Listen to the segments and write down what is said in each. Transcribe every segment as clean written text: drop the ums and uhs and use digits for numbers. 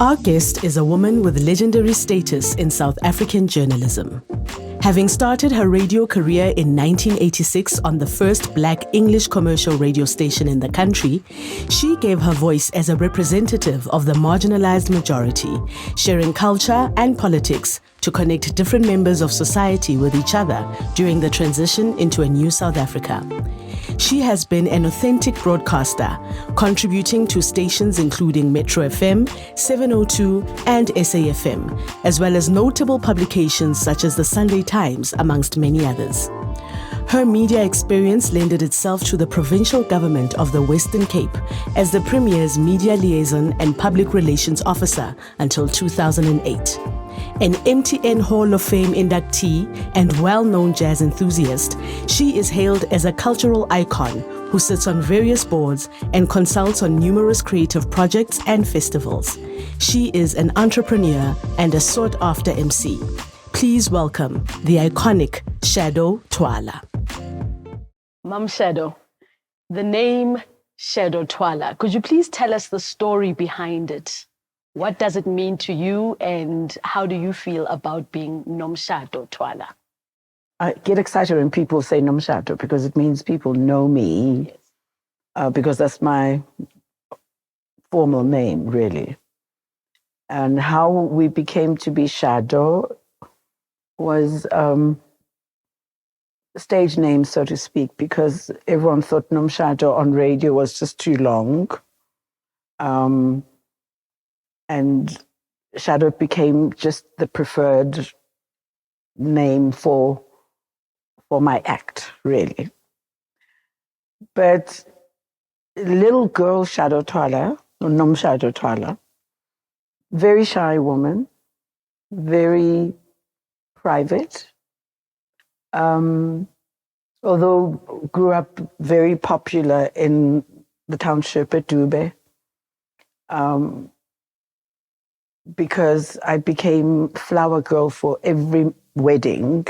Our guest is a woman with legendary status in South African journalism. Having started her radio career in 1986 on the first Black English commercial radio station in the country, she gave her voice as a representative of the marginalized majority, sharing culture and politics to connect different members of society with each other during the transition into a new South Africa. She has been an authentic broadcaster, contributing to stations including Metro FM, 702 and SAFM, as well as notable publications such as the Sunday Times, amongst many others. Her media experience lended itself to the provincial government of the Western Cape as the Premier's media liaison and public relations officer until 2008. An MTN Hall of Fame inductee and well-known jazz enthusiast, she is hailed as a cultural icon who sits on various boards and consults on numerous creative projects and festivals. She is an entrepreneur and a sought-after MC. Please welcome the iconic Shado Twala. Nomshado, the name Shado Twala, could you please tell us the story behind it? What does it mean to you, and how do you feel about being Nomshado Twala? I get excited when people say Nomshado because it means people know me, because that's my formal name, really. And how we became to be Shado was a stage name, so to speak, because everyone thought Nomshado on radio was just too long. And Shado became just the preferred name for my act, really. But little girl Shado Twala, or Nomshado Twala, very shy woman, very private, although grew up very popular in the township at Dube. Because I became flower girl for every wedding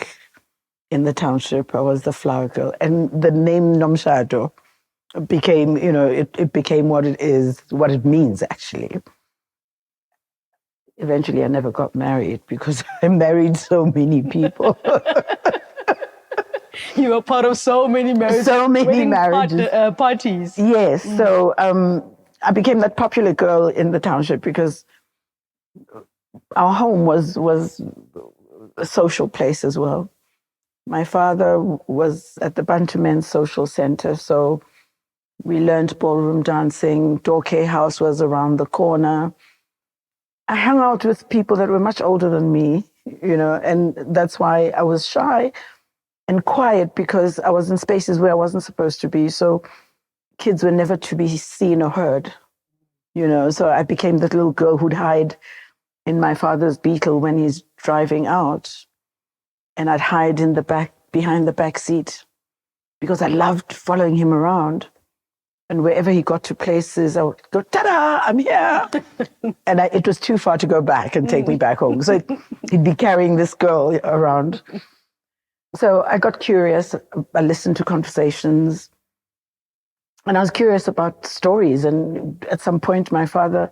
in the township. I was the flower girl. And the name Nomshado became, it became what it is, what it means, actually. Eventually, I never got married because I married so many people. You were part of so many marriages. So many marriages. Parties. Yes. So I became that popular girl in the township because our home was a social place as well. My father was at the Bantu Men's Social Center, so we learned ballroom dancing. Dorke House was around the corner. I hung out with people that were much older than me, and that's why I was shy and quiet, because I was in spaces where I wasn't supposed to be. So kids were never to be seen or heard, So I became that little girl who'd hide in my father's Beetle when he's driving out, and I'd hide in the back, behind the back seat, because I loved following him around. And wherever he got to places, I would go, ta-da, I'm here. And it was too far to go back and take me back home. So he'd be carrying this girl around. So I got curious. I listened to conversations, and I was curious about stories. And at some point, my father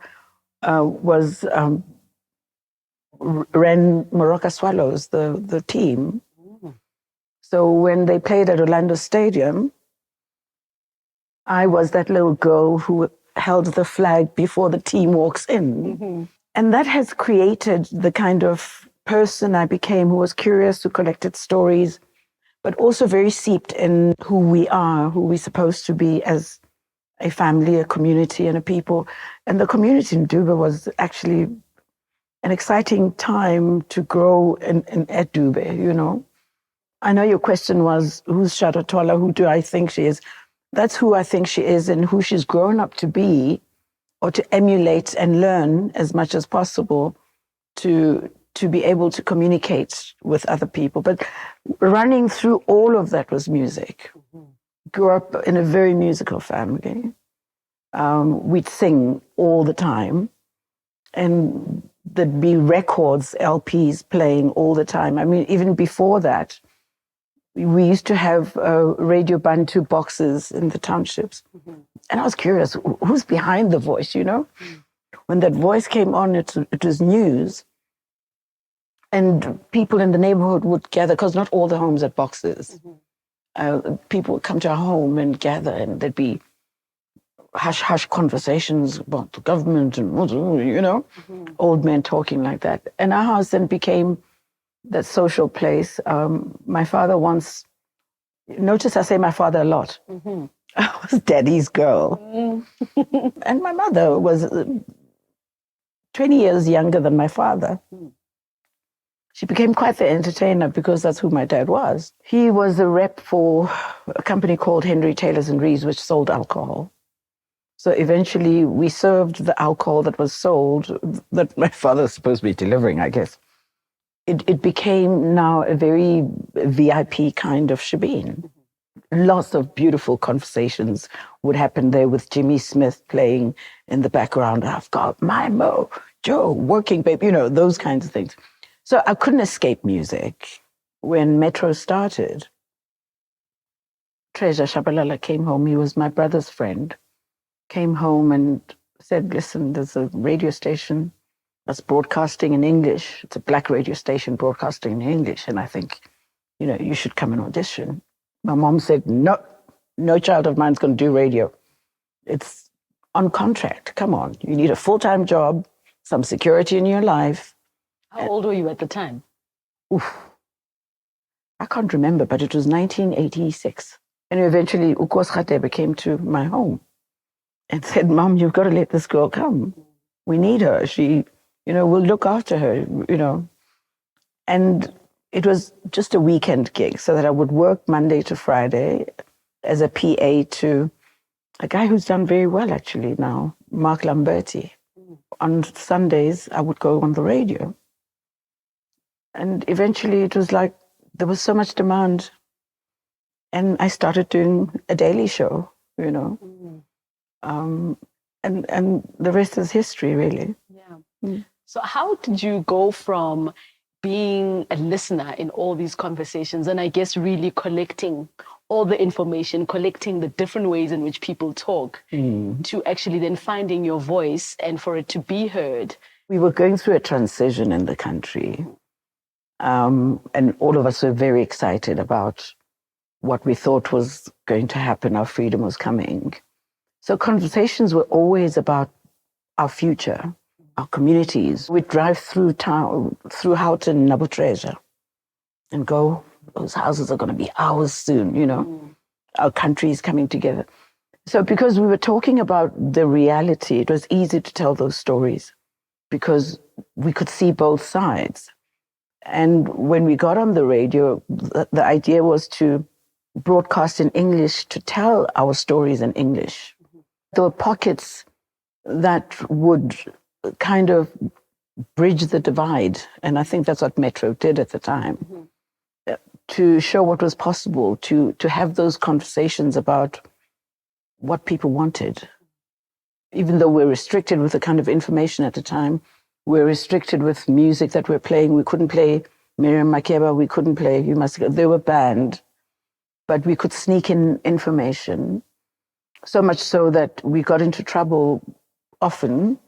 ran Moroka Swallows, the team. So when they played at Orlando Stadium, I was that little girl who held the flag before the team walks in. Mm-hmm. And that has created the kind of person I became, who was curious, who collected stories, but also very steeped in who we are, who we're supposed to be as a family, a community, and a people. And the community in Dube was actually an exciting time to grow at Dube, I know your question was, who's Shado Twala? Who do I think she is? That's who I think she is, and who she's grown up to be, or to emulate and learn as much as possible to be able to communicate with other people. But running through all of that was music. Mm-hmm. Grew up in a very musical family. We'd sing all the time. And there'd be records, LPs playing all the time. I mean, even before that, we used to have Radio Bantu boxes in the townships. Mm-hmm. And I was curious, who's behind the voice, When that voice came on, it was news. And people in the neighborhood would gather, because not all the homes had boxes. People would come to our home and gather, and there'd be hush-hush conversations about the government and, old men talking like that. And our house then became that social place. My father once, notice I say my father a lot. I was daddy's girl. And my mother was 20 years younger than my father. She became quite the entertainer because that's who my dad was. He was a rep for a company called Henry Taylors and Reeves, which sold alcohol. So eventually we served the alcohol that was sold, that my father was supposed to be delivering, I guess. It became now a very VIP kind of shebeen. Lots of beautiful conversations would happen there with Jimmy Smith playing in the background. I've got my Joe, working babe, those kinds of things. So I couldn't escape music. When Metro started, Treasure Shabalala came home. He was my brother's friend. Came home and said, listen, there's a radio station that's broadcasting in English. It's a black radio station broadcasting in English. And I think, you should come and audition. My mom said, no child of mine's going to do radio. It's on contract. Come on. You need a full-time job, some security in your life. How old were you at the time? I can't remember, but it was 1986. And eventually, Ukos Khatebe came to my home and said, Mom, you've got to let this girl come. We need her. She, we'll look after her, And it was just a weekend gig, so that I would work Monday to Friday as a PA to a guy who's done very well actually now, Mark Lamberti. On Sundays, I would go on the radio. And eventually it was like there was so much demand. And I started doing a daily show, and the rest is history, really. Yeah. So how did you go from being a listener in all these conversations and I guess really collecting all the information, collecting the different ways in which people talk, to actually then finding your voice and for it to be heard? We were going through a transition in the country, and all of us were very excited about what we thought was going to happen. Our freedom was coming. So conversations were always about our future, our communities. We'd drive through town, through Houghton, Nabo Treasure, and go, those houses are going to be ours soon, Our country is coming together. So because we were talking about the reality, it was easy to tell those stories because we could see both sides. And when we got on the radio, the idea was to broadcast in English, to tell our stories in English. There were pockets that would kind of bridge the divide. And I think that's what Metro did at the time, to show what was possible, to have those conversations about what people wanted. Even though we're restricted with the kind of information at the time, we're restricted with music that we're playing. We couldn't play Miriam Makeba, we couldn't play they were banned, but we could sneak in information. So much so that we got into trouble often.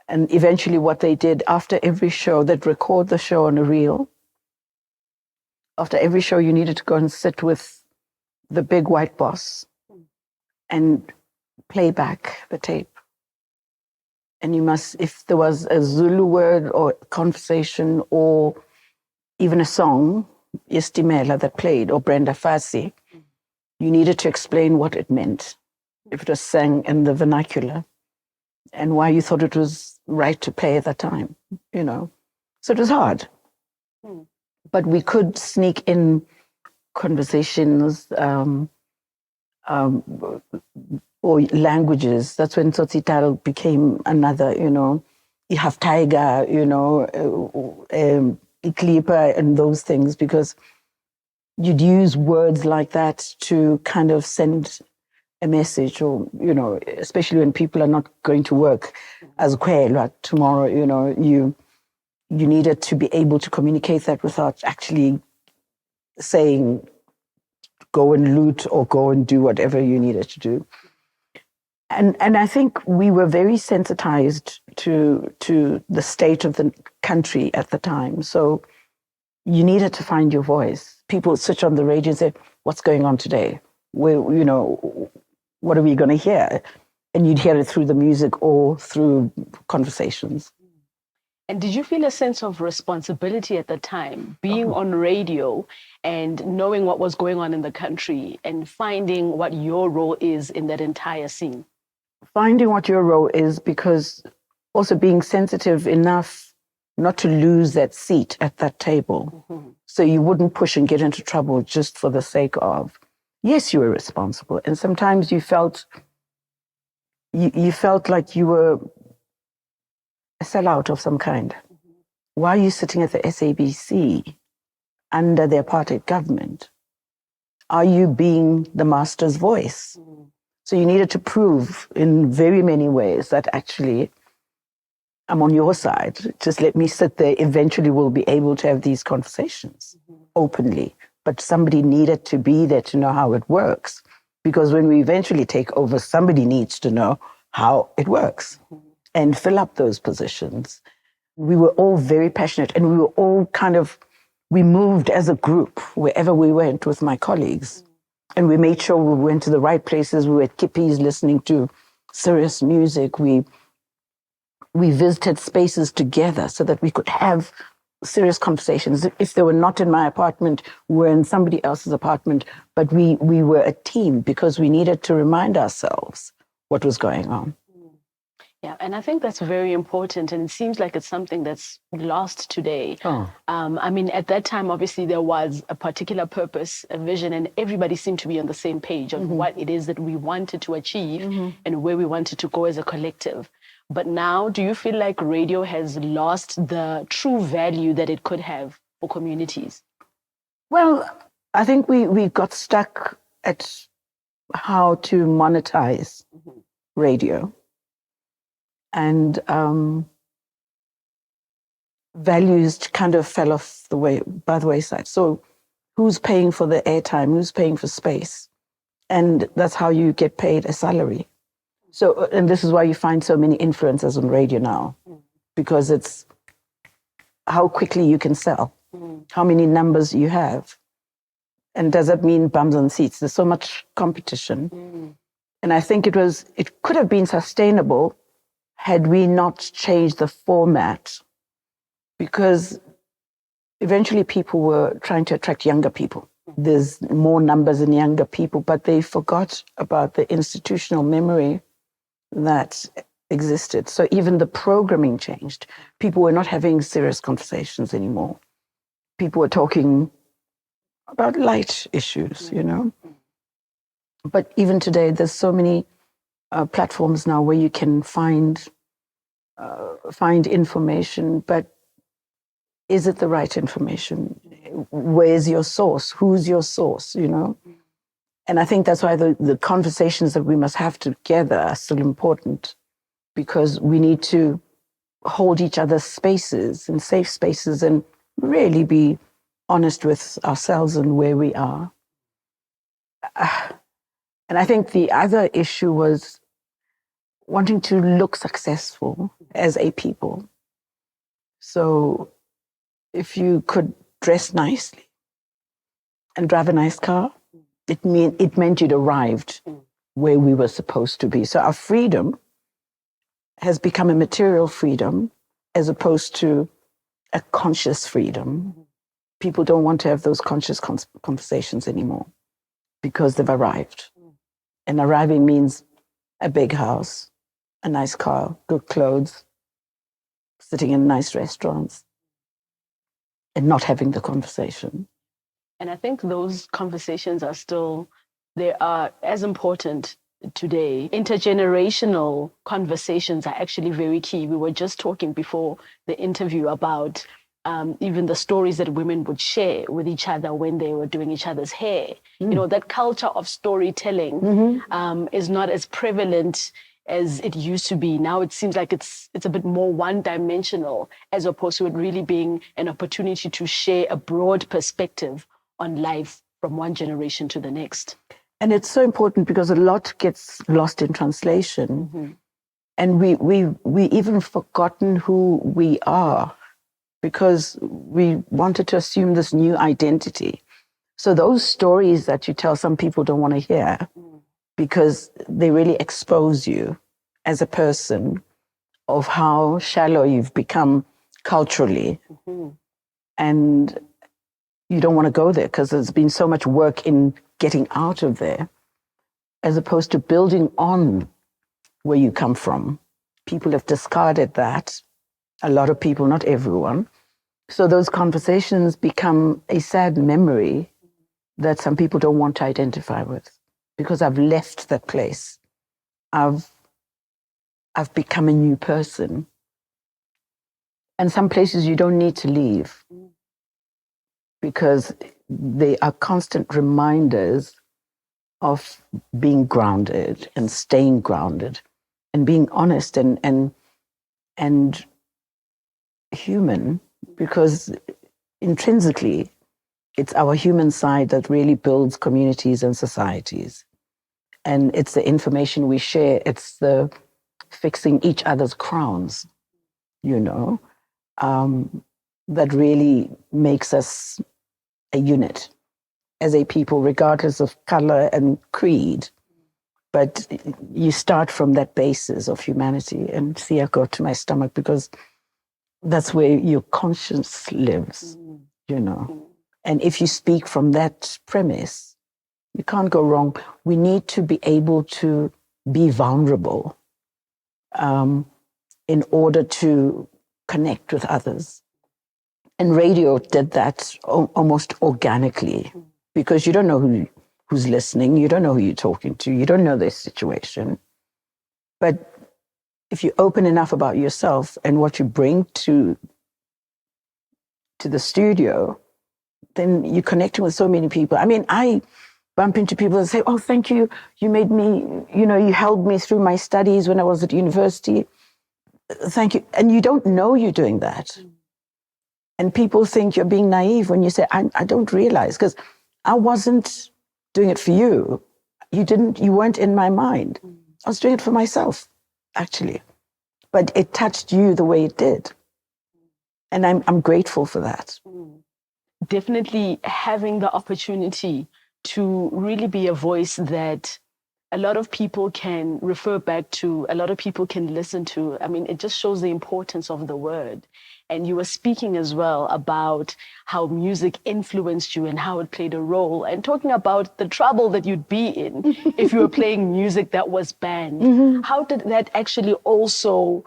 And eventually what they did, after every show, they'd record the show on a reel. After every show, you needed to go and sit with the big white boss and play back the tape. And you must, if there was a Zulu word or conversation or even a song, Istimela, that played, or Brenda Fassie, you needed to explain what it meant, if it was sang in the vernacular, and why you thought it was right to play at that time, So it was hard. But we could sneak in conversations or languages. That's when Tsotsitaro became another, you have Tiger, Iklipa and those things, because you'd use words like that to kind of send a message, or, especially when people are not going to work as Kwelwa tomorrow, you needed to be able to communicate that without actually saying, go and loot or go and do whatever you needed to do. And I think we were very sensitized to the state of the country at the time. So you needed to find your voice. People would switch on the radio and say, "What's going on today? What are we going to hear?" And you'd hear it through the music or through conversations. And did you feel a sense of responsibility at the time, being on radio and knowing what was going on in the country and finding what your role is in that entire scene? Finding what your role is, because also being sensitive enough not to lose that seat at that table. So you wouldn't push and get into trouble just for the sake of, yes, you were responsible. And sometimes you felt like you were a sellout of some kind. Why are you sitting at the SABC under the apartheid government? Are you being the master's voice? So you needed to prove in very many ways that actually I'm on your side. Just let me sit there. Eventually we'll be able to have these conversations openly. But somebody needed to be there to know how it works. Because when we eventually take over, somebody needs to know how it works and fill up those positions. We were all very passionate, and we were all we moved as a group wherever we went with my colleagues. And we made sure we went to the right places. We were at Kippies listening to serious music. We visited spaces together so that we could have serious conversations. If they were not in my apartment, we were in somebody else's apartment. But we were a team because we needed to remind ourselves what was going on. Yeah, and I think that's very important, and it seems like it's something that's lost today. I mean, at that time, obviously, there was a particular purpose, a vision, and everybody seemed to be on the same page of what it is that we wanted to achieve and where we wanted to go as a collective. But now, do you feel like radio has lost the true value that it could have for communities? Well, I think we got stuck at how to monetize radio. And values kind of fell off by the wayside. So who's paying for the airtime? Who's paying for space? And that's how you get paid a salary. So, and this is why you find so many influencers on radio now, because it's how quickly you can sell, how many numbers you have. And does that mean bums on seats? There's so much competition. And I think it could have been sustainable had we not changed the format, because eventually people were trying to attract younger people. There's more numbers in younger people, but they forgot about the institutional memory that existed. So even the programming changed. People were not having serious conversations anymore. People were talking about light issues, But even today, there's so many platforms now where you can find information, but is it the right information? Where's your source? Who's your source? And I think that's why the conversations that we must have together are still important, because we need to hold each other's spaces and safe spaces and really be honest with ourselves and where we are. And I think the other issue was wanting to look successful as a people. So if you could dress nicely and drive a nice car, it meant you'd arrived where we were supposed to be. So our freedom has become a material freedom as opposed to a conscious freedom. People don't want to have those conscious conversations anymore because they've arrived. And arriving means a big house, a nice car, good clothes, sitting in nice restaurants, and not having the conversation. And I think those conversations they are as important today. Intergenerational conversations are actually very key. We were just talking before the interview about even the stories that women would share with each other when they were doing each other's hair. That culture of storytelling is not as prevalent as it used to be. Now it seems like it's a bit more one-dimensional, as opposed to it really being an opportunity to share a broad perspective on life from one generation to the next. And it's so important because a lot gets lost in translation. And we even forgotten who we are because we wanted to assume this new identity. So those stories that you tell, some people don't want to hear because they really expose you as a person of how shallow you've become culturally. And you don't want to go there because there's been so much work in getting out of there, as opposed to building on where you come from. People have discarded that. A lot of people, not everyone. So those conversations become a sad memory that some people don't want to identify with because I've left that place. I've become a new person. And some places you don't need to leave because they are constant reminders of being grounded and staying grounded and being honest and human, because intrinsically it's our human side that really builds communities and societies. And it's the information we share, it's the fixing each other's crowns, that really makes us a unit as a people, regardless of color and creed. But you start from that basis of humanity. And see, I go to my stomach because that's where your conscience lives, And if you speak from that premise, you can't go wrong. We need to be able to be vulnerable in order to connect with others. And radio did that almost organically because you don't know who's listening, you don't know who you're talking to, you don't know their situation. But if you're open enough about yourself and what you bring to the studio, then you're connecting with so many people. I mean, I bump into people and say, oh, thank you. You made me, you held me through my studies when I was at university. Thank you. And you don't know you're doing that. And people think you're being naive when you say, I don't realize, because I wasn't doing it for you. You weren't in my mind. I was doing it for myself, actually. But it touched you the way it did. And I'm grateful for that. Definitely having the opportunity to really be a voice that a lot of people can refer back to, a lot of people can listen to. I mean, it just shows the importance of the word. And you were speaking as well about how music influenced you and how it played a role, and talking about the trouble that you'd be in if you were playing music that was banned. How did that actually also,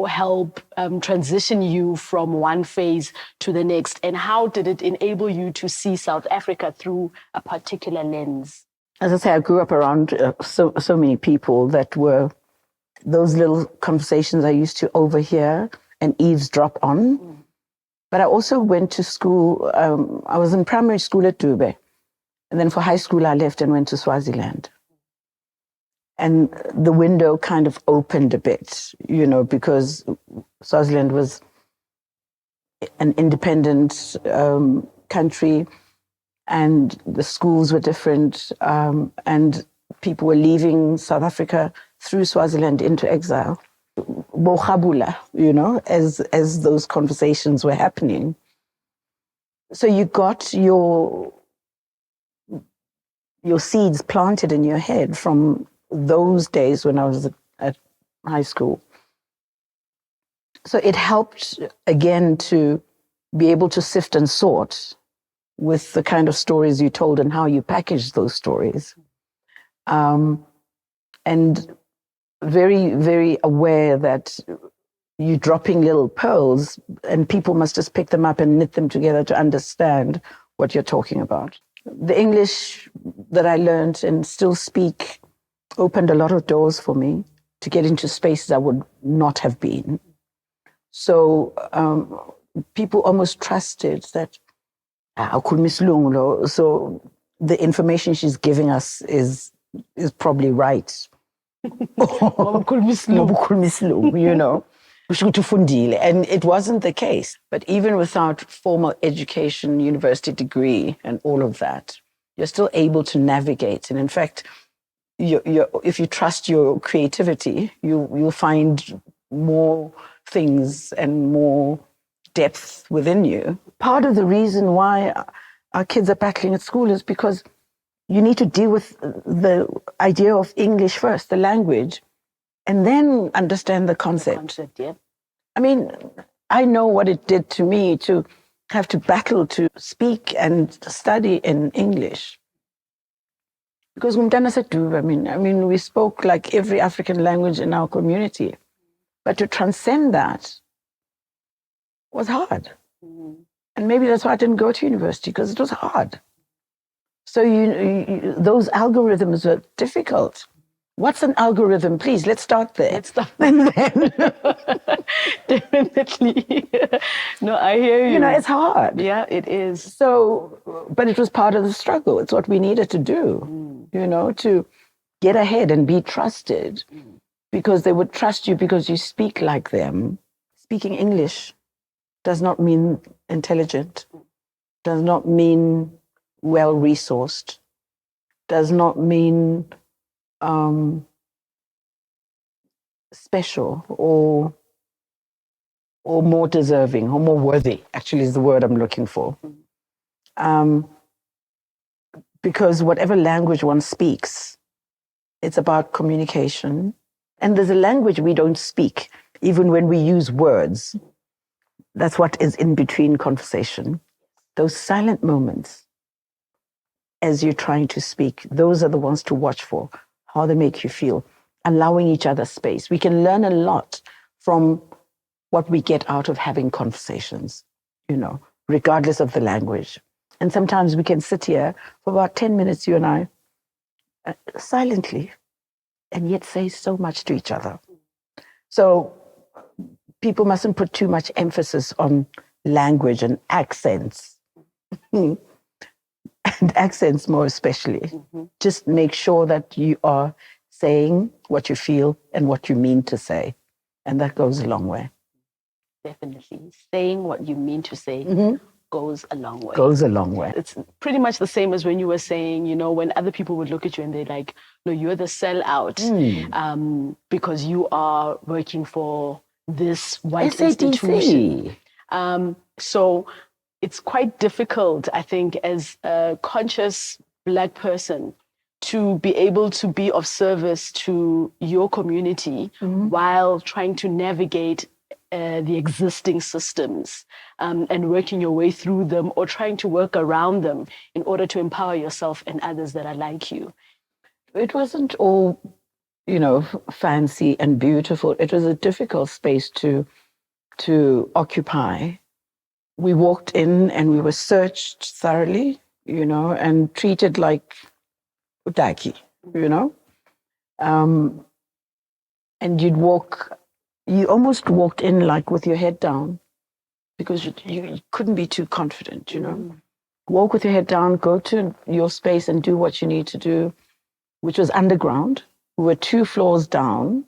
help transition you from one phase to the next? And how did it enable you to see South Africa through a particular lens? As I say, I grew up around so many people that were those little conversations I used to overhear and eavesdrop on. But I also went to school. I was in primary school at Dube. And then for high school, I left and went to Swaziland. And the window kind of opened a bit, because Swaziland was an independent country. And the schools were different, and people were leaving South Africa through Swaziland into exile. Bokhabula, as those conversations were happening. So you got your seeds planted in your head from those days when I was at high school. So it helped, again, to be able to sift and sort with the kind of stories you told and how you packaged those stories. And very, very aware that you're dropping little pearls and people must just pick them up and knit them together to understand what you're talking about. The English that I learned and still speak opened a lot of doors for me to get into spaces I would not have been. So people almost trusted that so the information she's giving us is probably right. And it wasn't the case. But even without formal education, university degree, and all of that, you're still able to navigate. And in fact, if you trust your creativity, you'll find more things and more depth within you. Part of the reason why our kids are battling at school is because you need to deal with the idea of English first, the language, and then understand the concept. Yeah. I mean, I know what it did to me to have to battle to speak and study in English. Because I mean, we spoke like every African language in our community. But to transcend that was hard. And maybe that's why I didn't go to university, because it was hard. So those algorithms were difficult. What's an algorithm? Please, let's start there. Let's start there. Definitely. No, I hear you. You know, it's hard. Yeah, it is. So, but it was part of the struggle. It's what we needed to do, you know, to get ahead and be trusted, because they would trust you because you speak like them. Speaking English does not mean intelligent, does not mean well-resourced, does not mean special or more deserving or more worthy, actually is the word I'm looking for. Because whatever language one speaks, it's about communication. And there's a language we don't speak, even when we use words. That's what is in between conversation. Those silent moments as you're trying to speak, those are the ones to watch for, how they make you feel, allowing each other space. We can learn a lot from what we get out of having conversations, you know, regardless of the language. And sometimes we can sit here for about 10 minutes, you and I, silently, and yet say so much to each other. So people mustn't put too much emphasis on language and accents. And accents more especially. Just make sure that you are saying what you feel and what you mean to say. And that goes a long way. Definitely. Saying what you mean to say goes a long way. Goes a long way. It's pretty much the same as when you were saying, you know, when other people would look at you and they're like, no, you're the sellout because you are working for this white SADC. institution. So it's quite difficult, I think, as a conscious Black person to be able to be of service to your community while trying to navigate the existing systems and working your way through them or trying to work around them in order to empower yourself and others that are like you. It wasn't all, you know, fancy and beautiful. It was a difficult space to occupy. We walked in and we were searched thoroughly, you know, and treated like utaki, you know. And you almost walked in like with your head down because you couldn't be too confident, you know. Walk with your head down, go to your space and do what you need to do, which was underground. We were 2 floors down.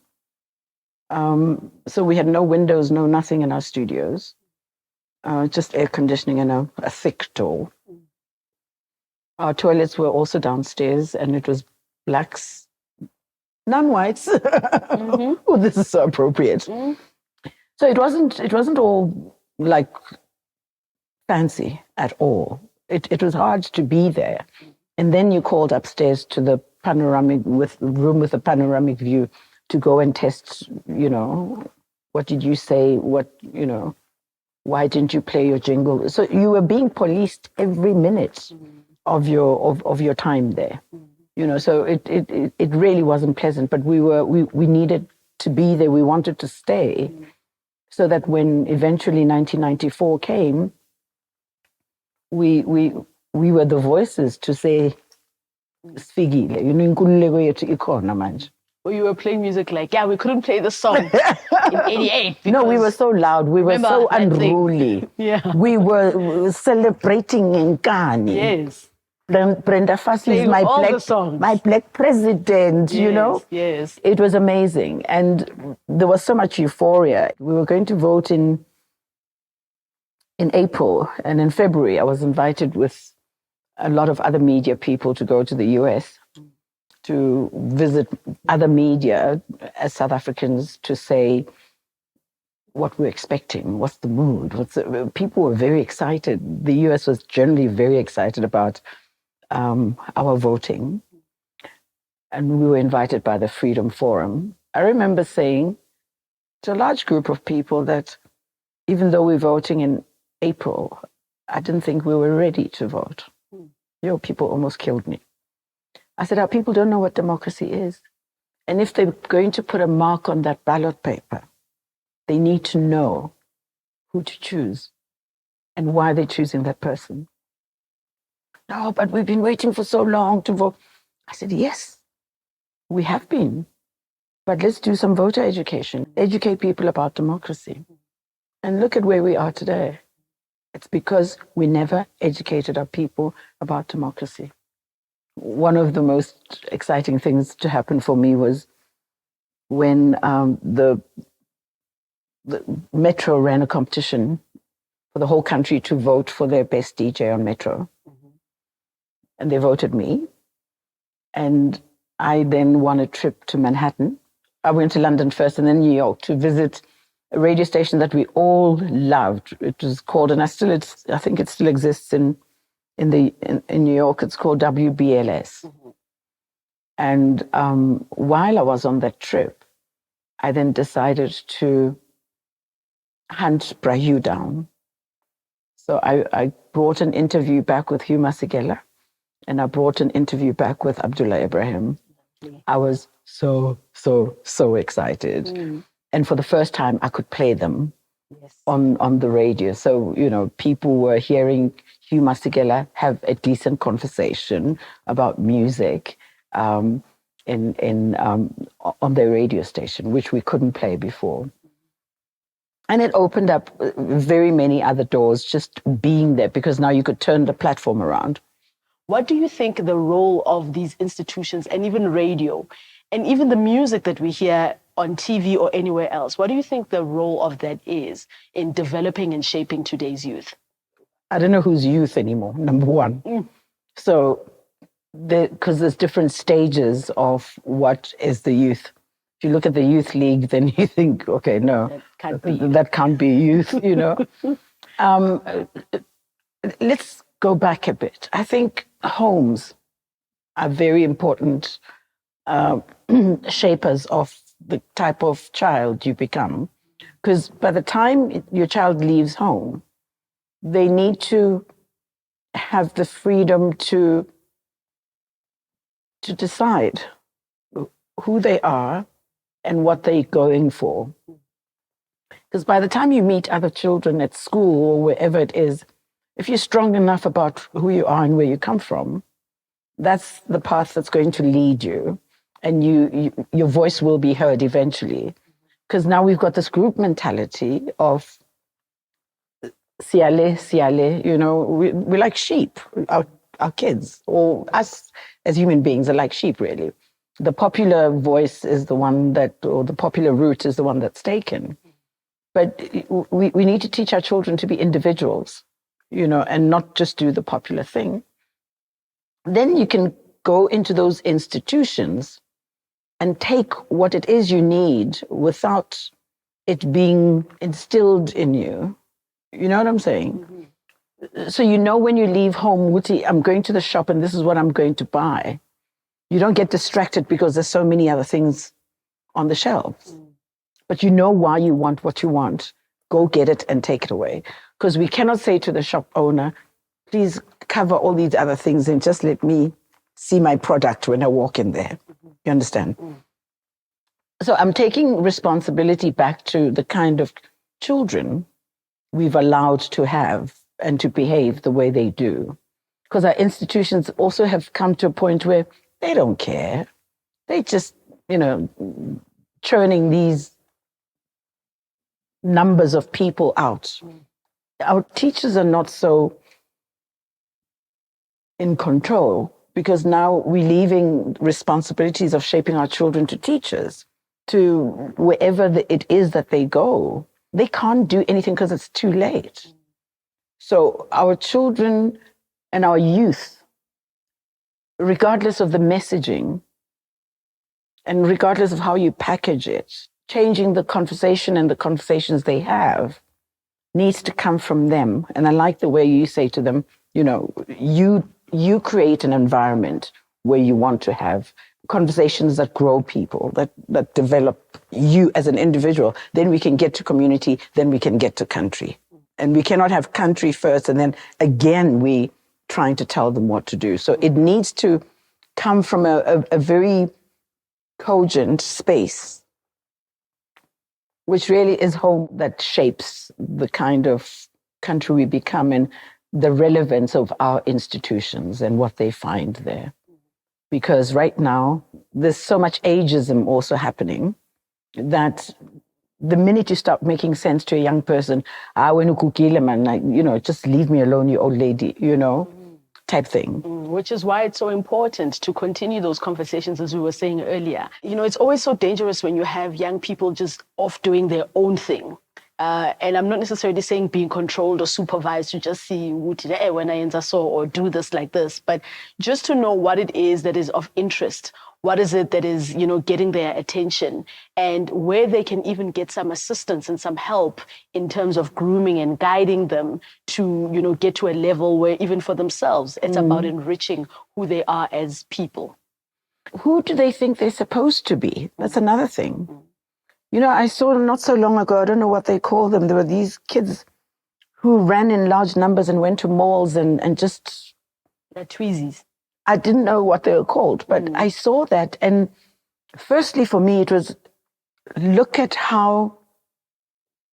So we had no windows, no nothing in our studios. Just air conditioning and a thick door. Our toilets were also downstairs, and it was blacks, non-whites. Oh, this is so appropriate. So it wasn't all like fancy at all. It was hard to be there. And then you called upstairs to the room with a panoramic view to go and test, you know, what did you say? What, you know, why didn't you play your jingle? So you were being policed every minute of your time there. You know, so it really wasn't pleasant, but we needed to be there. We wanted to stay so that when eventually 1994 came, we were the voices to say, "Sifigile, you know, inkululeko yethu ikhona manje." Or you were playing music like, yeah, we couldn't play the song in 88. No, we were so loud. We were so unruly. Yeah. We were celebrating Nkani. Yes. Brenda Fassie is my black president, yes, you know? Yes. It was amazing. And there was so much euphoria. We were going to vote in April. And in February, I was invited with a lot of other media people to go to the US to visit other media as South Africans to say what we're expecting, what's the mood, people were very excited. The US was generally very excited about our voting. And we were invited by the Freedom Forum. I remember saying to a large group of people that even though we're voting in April, I didn't think we were ready to vote. People almost killed me. I said, our people don't know what democracy is. And if they're going to put a mark on that ballot paper, they need to know who to choose and why they're choosing that person. No, but we've been waiting for so long to vote. I said, yes, we have been. But let's do some voter education, educate people about democracy. And look at where we are today. It's because we never educated our people about democracy. One of the most exciting things to happen for me was when the Metro ran a competition for the whole country to vote for their best DJ on Metro. And they voted me. And I then won a trip to Manhattan. I went to London first and then New York to visit a radio station that we all loved. It was called, and I think it still exists in New York. It's called WBLS. And while I was on that trip, I then decided to hunt Brahu down. So I brought an interview back with Hugh Masekela, and I brought an interview back with Abdullah Ibrahim. I was so excited. And for the first time, I could play them on the radio. So, people were hearing Hugh Masekela have a decent conversation about music on their radio station, which we couldn't play before. And it opened up very many other doors just being there, because now you could turn the platform around. What do you think the role of these institutions and even radio and even the music that we hear on TV or anywhere else, what do you think the role of that is in developing and shaping today's youth? I don't know who's youth anymore, number one. So, because there's different stages of what is the youth. If you look at the youth league, then you think, okay, no, that can't be youth, Let's go back a bit. I think homes are very important shapers of the type of child you become. Because by the time your child leaves home, they need to have the freedom to decide who they are and what they're going for. Because by the time you meet other children at school or wherever it is, if you're strong enough about who you are and where you come from, that's the path that's going to lead you. And your voice will be heard eventually. Because now we've got this group mentality of siale, we're like sheep, our kids, or us as human beings are like sheep, really. The popular voice is the one or the popular route is the one that's taken. But we need to teach our children to be individuals, and not just do the popular thing. Then you can go into those institutions and take what it is you need without it being instilled in you. You know what I'm saying? So when you leave home, Wuti, I'm going to the shop and this is what I'm going to buy. You don't get distracted because there's so many other things on the shelves. But you know why you want what you want. Go get it and take it away. Because we cannot say to the shop owner, please cover all these other things and just let me see my product when I walk in there. You understand? So I'm taking responsibility back to the kind of children we've allowed to have and to behave the way they do. Because our institutions also have come to a point where they don't care. They just, churning these numbers of people out. Our teachers are not so in control, because now we're leaving responsibilities of shaping our children to teachers, to wherever it is that they go. They can't do anything because it's too late. So our children and our youth regardless of the messaging and regardless of how you package it, changing the conversation and the conversations they have needs to come from them. And I like the way you say to them, you create an environment where you want to have conversations that grow people, that develop you as an individual. Then we can get to community, then we can get to country. And we cannot have country first and then again we trying to tell them what to do. So it needs to come from a very cogent space, which really is home, that shapes the kind of country we become and the relevance of our institutions and what they find there. Because right now, there's so much ageism also happening that the minute you start making sense to a young person, when ukukile man, just leave me alone, you old lady, type thing. Which is why it's so important to continue those conversations, as we were saying earlier. It's always so dangerous when you have young people just off doing their own thing. And I'm not necessarily saying being controlled or supervised to just see when I saw or do this like this, but just to know what it is that is of interest. What is it that is, getting their attention, and where they can even get some assistance and some help in terms of grooming and guiding them to, get to a level where even for themselves, it's about enriching who they are as people. Who do they think they're supposed to be? That's another thing. I saw not so long ago, I don't know what they call them. There were these kids who ran in large numbers and went to malls and just... They're tweezies. I didn't know what they were called, but I saw that. And firstly, for me, it was look at how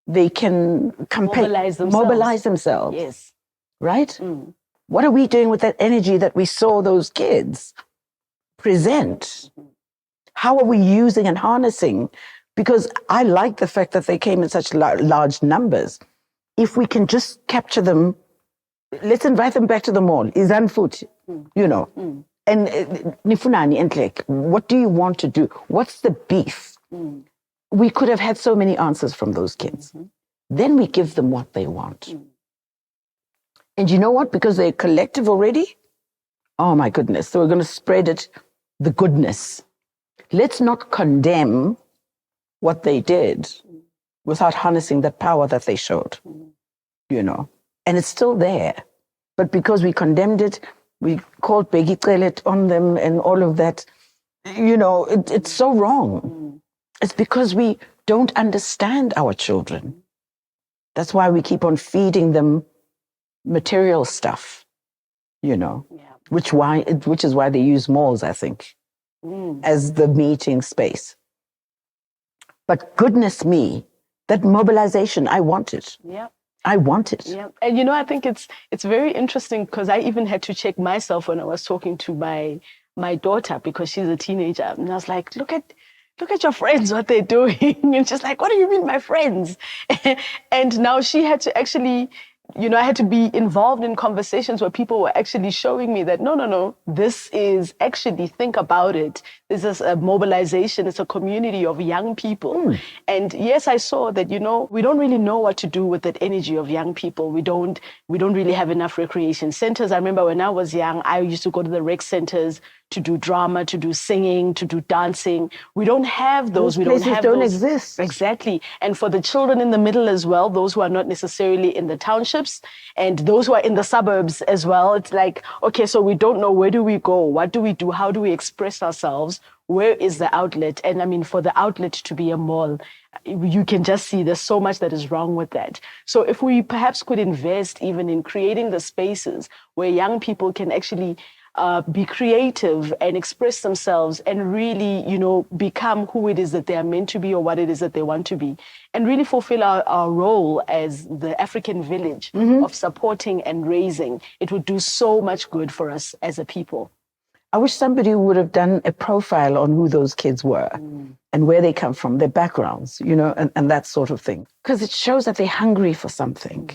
they can mobilize themselves. Yes. Right? What are we doing with that energy that we saw those kids present? How are we using and harnessing? Because I like the fact that they came in such large numbers. If we can just capture them, let's invite them back to the mall. Izan foot, And Nifunani and like, what do you want to do? What's the beef? We could have had so many answers from those kids. Then we give them what they want. And you know what? Because they're collective already, oh my goodness. So we're going to spread it, the goodness. Let's not condemn what they did without harnessing that power that they showed, And it's still there. But because we condemned it, we called Begi Tselet on them and all of that, it's so wrong. It's because we don't understand our children. That's why we keep on feeding them material stuff, which is why they use malls, I think, as the meeting space. But goodness me, that mobilization, I want it. Yeah. I want it. Yeah. And I think it's very interesting because I even had to check myself when I was talking to my daughter because she's a teenager. And I was like, look at your friends, what they're doing. And she's like, what do you mean my friends? And now she had to actually, I had to be involved in conversations where people were actually showing me that, no, this is actually, think about it. This is a mobilization. It's a community of young people. And yes, I saw that, we don't really know what to do with that energy of young people. We don't really have enough recreation centers. I remember when I was young, I used to go to the rec centers to do drama, to do singing, to do dancing. We don't have those. Those places don't exist. Exactly. And for the children in the middle as well, those who are not necessarily in the townships and those who are in the suburbs as well, it's like, okay, so we don't know, where do we go? What do we do? How do we express ourselves? Where is the outlet? And for the outlet to be a mall, you can just see there's so much that is wrong with that. So if we perhaps could invest even in creating the spaces where young people can actually be creative and express themselves and really, become who it is that they are meant to be or what it is that they want to be, and really fulfill our role as the African village of supporting and raising, it would do so much good for us as a people. I wish somebody would have done a profile on who those kids were and where they come from, their backgrounds, and that sort of thing. Because it shows that they're hungry for something.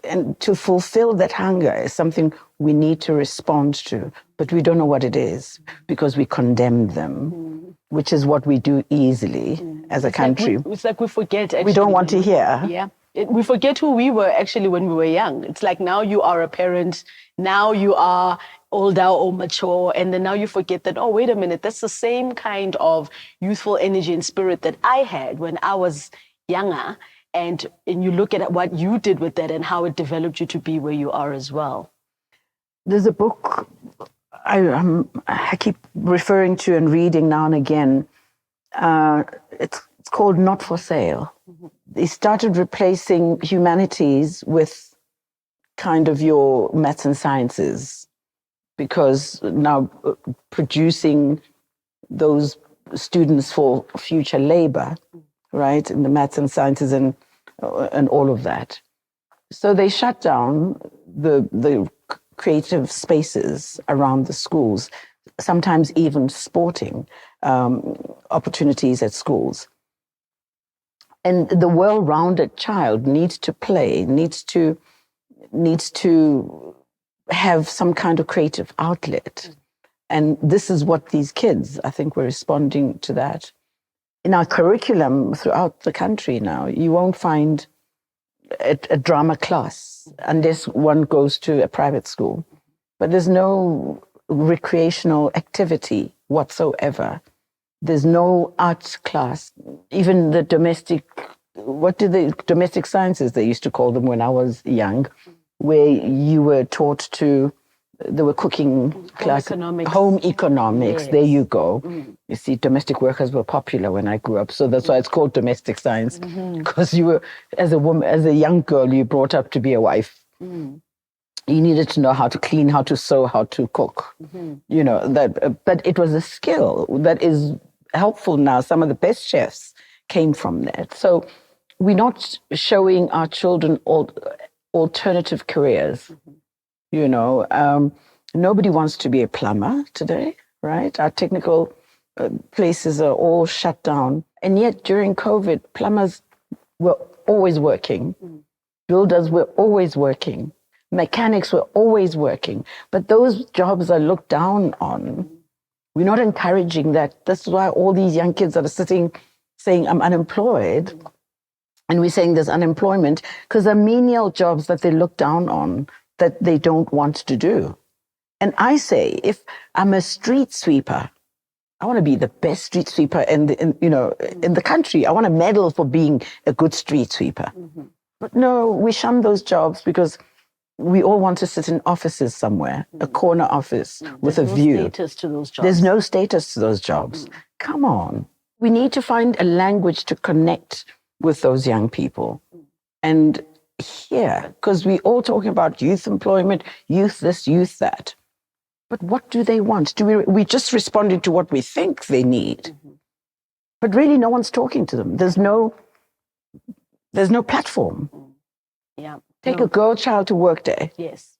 And to fulfill that hunger is something we need to respond to, but we don't know what it is because we condemn them, which is what we do easily as a country. It's like we forget. Actually, we don't want to hear. Yeah. We forget who we were actually when we were young. It's like now you are a parent, now you are older or mature, and then now you forget that, oh, wait a minute, that's the same kind of youthful energy and spirit that I had when I was younger, and you look at what you did with that and how it developed you to be where you are as well. There's a book I keep referring to and reading now and again. It's called Not for Sale. They started replacing humanities with kind of your maths and sciences, because now producing those students for future labor, right, in the maths and sciences and all of that. So they shut down the creative spaces around the schools, sometimes even sporting opportunities at schools. And the well-rounded child needs to play, needs to have some kind of creative outlet. And this is what these kids, I think, were responding to that. In our curriculum throughout the country now, you won't find a drama class unless one goes to a private school. But there's no recreational activity whatsoever. There's no arts class. Even the domestic sciences, they used to call them when I was young, where you were taught to, there were cooking classes, home economics, yes. There you go. You see, domestic workers were popular when I grew up, so that's why it's called domestic science, because you were, as a woman, as a young girl, you brought up to be a wife. You needed to know how to clean, how to sew, how to cook, you know, that, but it was a skill that is helpful now. Some of the best chefs came from that. So we're not showing our children alternative careers, you know. Nobody wants to be a plumber today, right? Our technical places are all shut down. And yet during COVID, plumbers were always working. Builders were always working. Mechanics were always working. But those jobs are looked down on. We're not encouraging that. That's why all these young kids that are sitting saying, I'm unemployed, and we're saying there's unemployment, because they're menial jobs that they look down on, that they don't want to do. And I say, if I'm a street sweeper, I want to be the best street sweeper in the country. I want a medal for being a good street sweeper. But no, we shun those jobs because we all want to sit in offices somewhere, a corner office with a view. There's no status to those jobs. There's no status to those jobs. Come on. We need to find a language to connect with those young people. And here, because we're all talking about youth employment, youth this, youth that. But what do they want? We just responding to what we think they need. But really no one's talking to them. There's no platform. Yeah. Take a girl child to work day. Yes.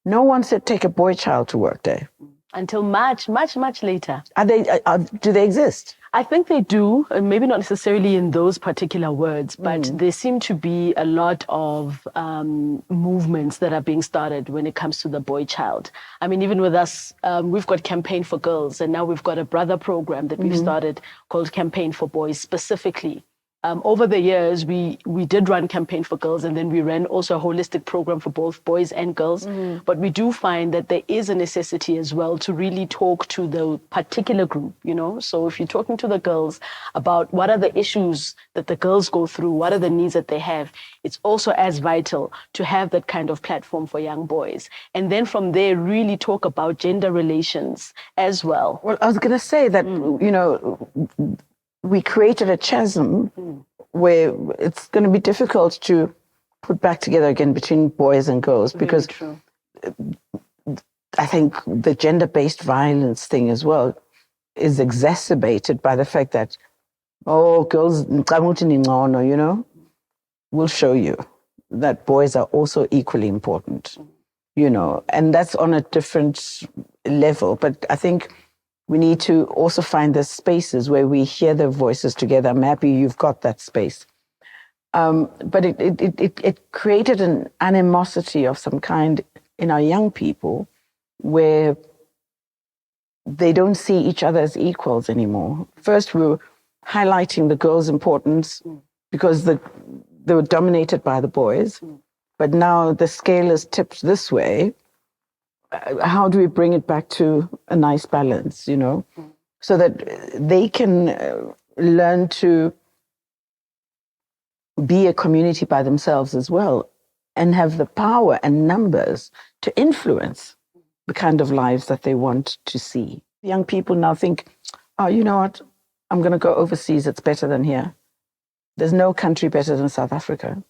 No one said take a boy child to work day. Until much later. Do they exist? I think they do, and maybe not necessarily in those particular words, but there seem to be a lot of movements that are being started when it comes to the boy child. I mean, even with us, we've got Campaign for Girls, and now we've got a brother program that we've started called Campaign for Boys specifically. Over the years, we did run Campaign for Girls, and then we ran also a holistic program for both boys and girls. But we do find that there is a necessity as well to really talk to the particular group, you know. So if you're talking to the girls about what are the issues that the girls go through, what are the needs that they have, it's also as vital to have that kind of platform for young boys. And then from there, really talk about gender relations as well. Well, I was going to say that, you know, we created a chasm where it's going to be difficult to put back together again between boys and girls, because I think the gender-based violence thing as well is exacerbated by the fact that, girls, you know, we'll show you that boys are also equally important, you know, and that's on a different level. But I think we need to also find the spaces where we hear their voices together. I'm happy you've got that space. But it created an animosity of some kind in our young people where they don't see each other as equals anymore. First, we were highlighting the girls' importance because they were dominated by the boys. But now the scale is tipped this way, how do we bring it back to a nice balance, so that they can learn to be a community by themselves as well and have the power and numbers to influence the kind of lives that they want to see. Young people now think, oh, you know what? I'm going to go overseas. It's better than here. There's no country better than South Africa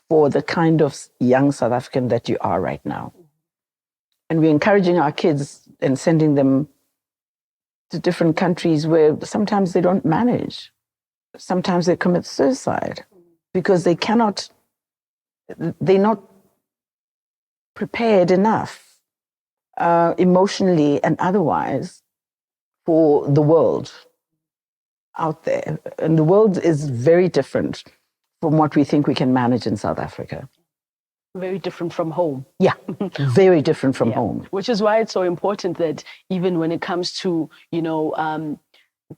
for the kind of young South African that you are right now. And we're encouraging our kids and sending them to different countries where sometimes they don't manage. Sometimes they commit suicide because they're not prepared enough emotionally and otherwise for the world out there. And the world is very different from what we think we can manage in South Africa. Very different from home. Yeah, very different from home. Which is why it's so important that even when it comes to,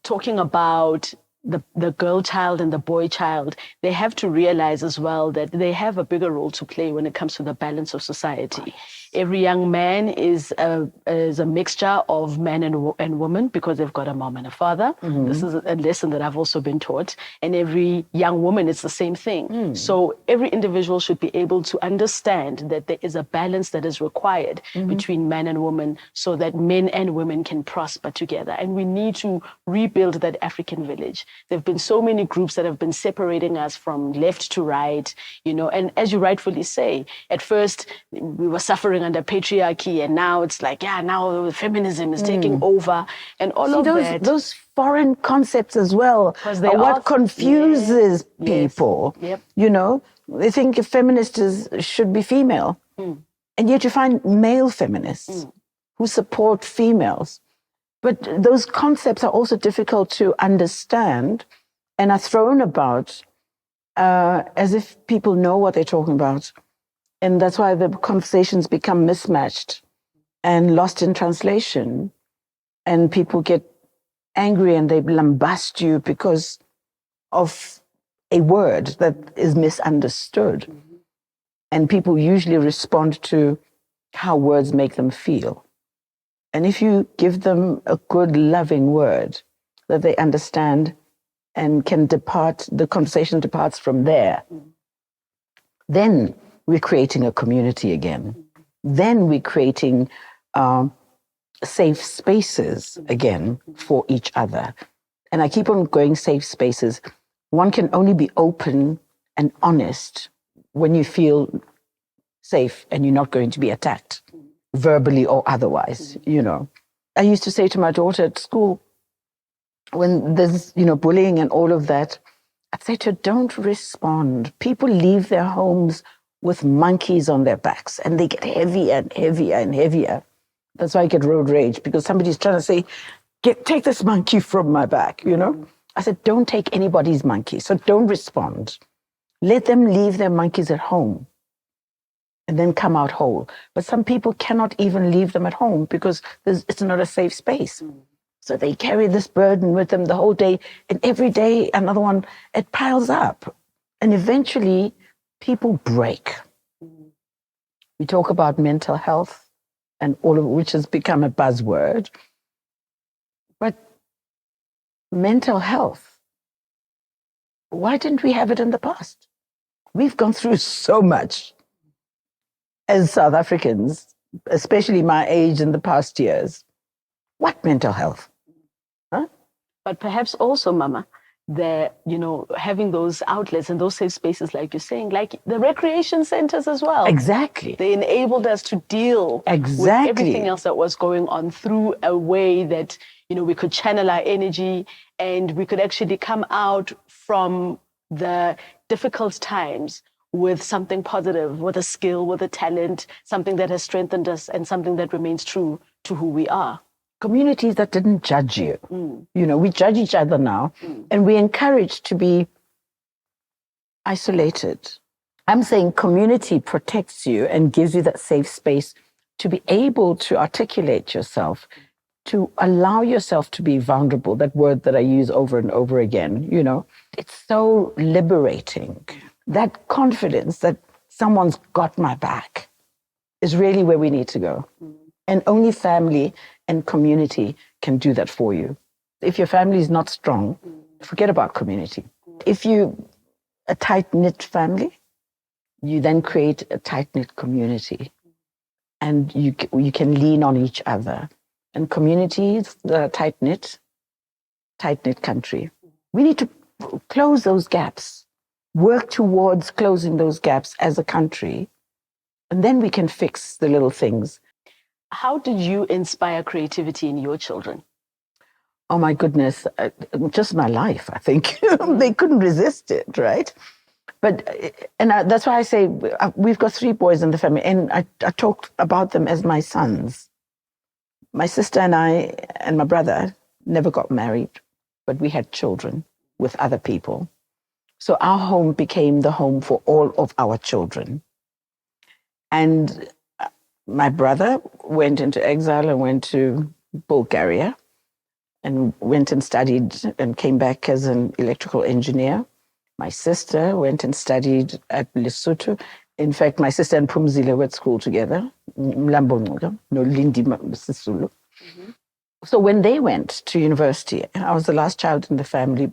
talking about the girl child and the boy child, they have to realize as well that they have a bigger role to play when it comes to the balance of society. Every young man is a mixture of man and woman because they've got a mom and a father. Mm-hmm. This is a lesson that I've also been taught. And every young woman, it's the same thing. Mm. So every individual should be able to understand that there is a balance that is required between man and woman so that men and women can prosper together. And we need to rebuild that African village. There have been so many groups that have been separating us from left to right, and as you rightfully say, at first we were suffering under patriarchy, and now it's like, now feminism is taking over, and all of that. Those foreign concepts as well are what confuses people. Yes. Yep. They think a feminist should be female, and yet you find male feminists who support females. But those concepts are also difficult to understand and are thrown about as if people know what they're talking about. And that's why the conversations become mismatched and lost in translation. And people get angry and they lambast you because of a word that is misunderstood. And people usually respond to how words make them feel. And if you give them a good, loving word that they understand and can depart, the conversation departs from there, then we're creating a community again. Then we're creating safe spaces again for each other. And I keep on going safe spaces. One can only be open and honest when you feel safe and you're not going to be attacked, verbally or otherwise, I used to say to my daughter at school, when there's, bullying and all of that, I'd say to her, don't respond. People leave their homes with monkeys on their backs and they get heavier and heavier and heavier. That's why I get road rage, because somebody's trying to say, take this monkey from my back, I said, don't take anybody's monkey, so don't respond. Let them leave their monkeys at home and then come out whole. But some people cannot even leave them at home because it's not a safe space. So they carry this burden with them the whole day, and every day another one, it piles up. And eventually people break. We talk about mental health and all of which has become a buzzword. But mental health, why didn't we have it in the past? We've gone through so much as South Africans, especially my age in the past years. What mental health? Huh? But perhaps also, Mama, having those outlets and those safe spaces, like you're saying, like the recreation centers as well. Exactly. They enabled us to deal with everything else that was going on through a way that, we could channel our energy and we could actually come out from the difficult times with something positive, with a skill, with a talent, something that has strengthened us and something that remains true to who we are. Communities that didn't judge you. We judge each other now, and we're encouraged to be isolated. I'm saying community protects you and gives you that safe space to be able to articulate yourself, to allow yourself to be vulnerable, that word that I use over and over again, It's so liberating. That confidence that someone's got my back is really where we need to go. And only family and community can do that for you. If your family is not strong, forget about community. If you a tight-knit family, you then create a tight-knit community. And you can lean on each other. And communities that are tight-knit country. We need to close those gaps, work towards closing those gaps as a country, and then we can fix the little things. How did you inspire creativity in your children? Oh my goodness, just my life, I think. They couldn't resist it, right? But, that's why I say we've got 3 boys in the family, and I talk about them as my sons. My sister and I and my brother never got married, but we had children with other people. So our home became the home for all of our children. And my brother went into exile and went to Bulgaria and went and studied and came back as an electrical engineer. My sister went and studied at Lesotho. In fact, my sister and Pumzile were at school together. So when they went to university, I was the last child in the family,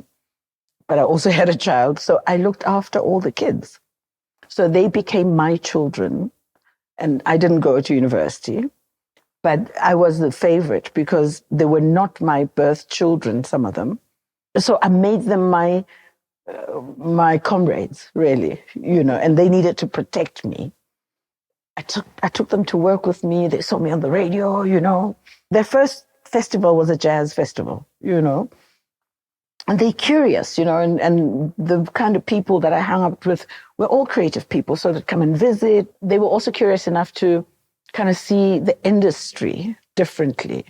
but I also had a child. So I looked after all the kids. So they became my children. And I didn't go to university, but I was the favorite because they were not my birth children, some of them. So I made them my comrades, really, and they needed to protect me. I took them to work with me. They saw me on the radio, Their first festival was a jazz festival, And they're curious, and the kind of people that I hung out with were all creative people, so they'd come and visit. They were also curious enough to kind of see the industry differently,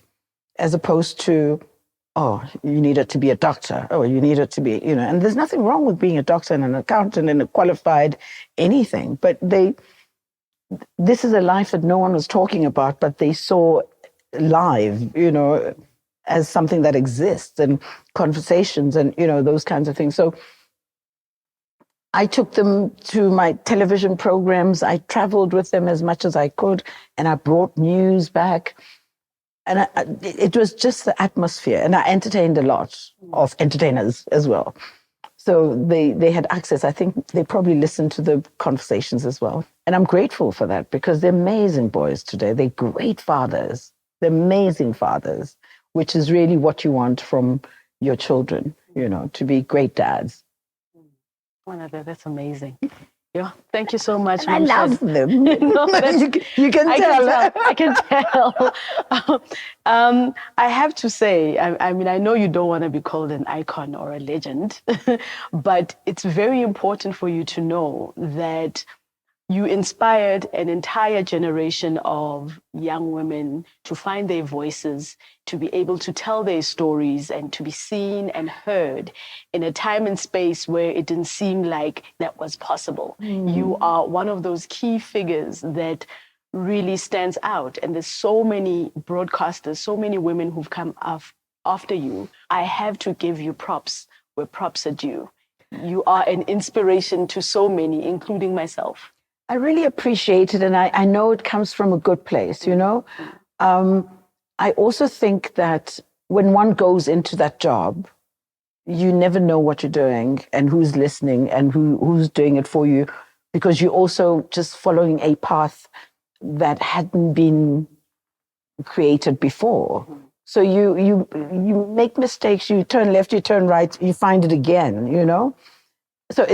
as opposed to, oh, you needed to be a doctor, or you needed to be, and there's nothing wrong with being a doctor and an accountant and a qualified anything, but this is a life that no one was talking about, but they saw live, as something that exists, and conversations and, those kinds of things. So I took them to my television programs. I traveled with them as much as I could, and I brought news back. And it was just the atmosphere. And I entertained a lot of entertainers as well. So they had access. I think they probably listened to the conversations as well. And I'm grateful for that because they're amazing boys today. They're great fathers. They're amazing fathers, which is really what you want from your children, to be great dads. That's amazing. Yeah, thank you so much. I love them. You can tell. I can tell. I have to say, I mean, I know you don't want to be called an icon or a legend, but it's very important for you to know that you inspired an entire generation of young women to find their voices, to be able to tell their stories and to be seen and heard in a time and space where it didn't seem like that was possible. You are one of those key figures that really stands out. And there's so many broadcasters, so many women who've come after you. I have to give you props where props are due. You are an inspiration to so many, including myself. I really appreciate it, and I know it comes from a good place, I also think that when one goes into that job, you never know what you're doing and who's listening and who's doing it for you, because you're also just following a path that hadn't been created before. So you make mistakes, you turn left, you turn right, you find it again, So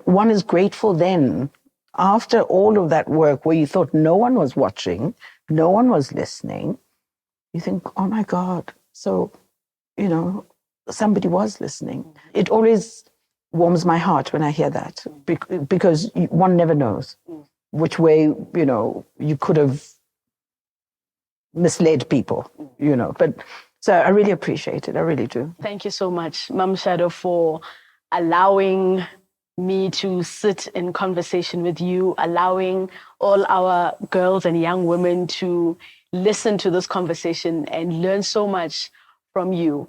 one is grateful then. After all of that work where you thought no one was watching, no one was listening, you think, oh my God, so, somebody was listening. It always warms my heart when I hear that, because one never knows which way, you could have misled people, But so I really appreciate it. I really do. Thank you so much, Nomshado, for allowing me to sit in conversation with you, allowing all our girls and young women to listen to this conversation and learn so much from you.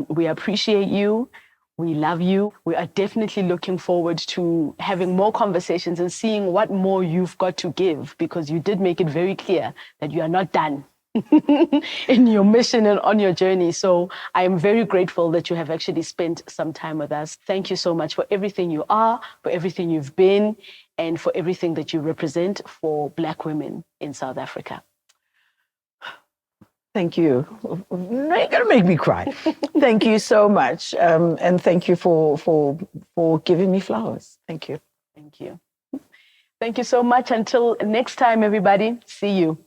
We appreciate you. We love you. We are definitely looking forward to having more conversations and seeing what more you've got to give, because you did make it very clear that you are not done. in your mission and on your journey. So I am very grateful that you have actually spent some time with us. Thank you so much for everything you are, for everything you've been, and for everything that you represent for Black women in South Africa. Thank you. You're gonna make me cry. Thank you so much, and thank you for giving me flowers. Thank you. Thank you. Thank you so much. Until next time, everybody. See you.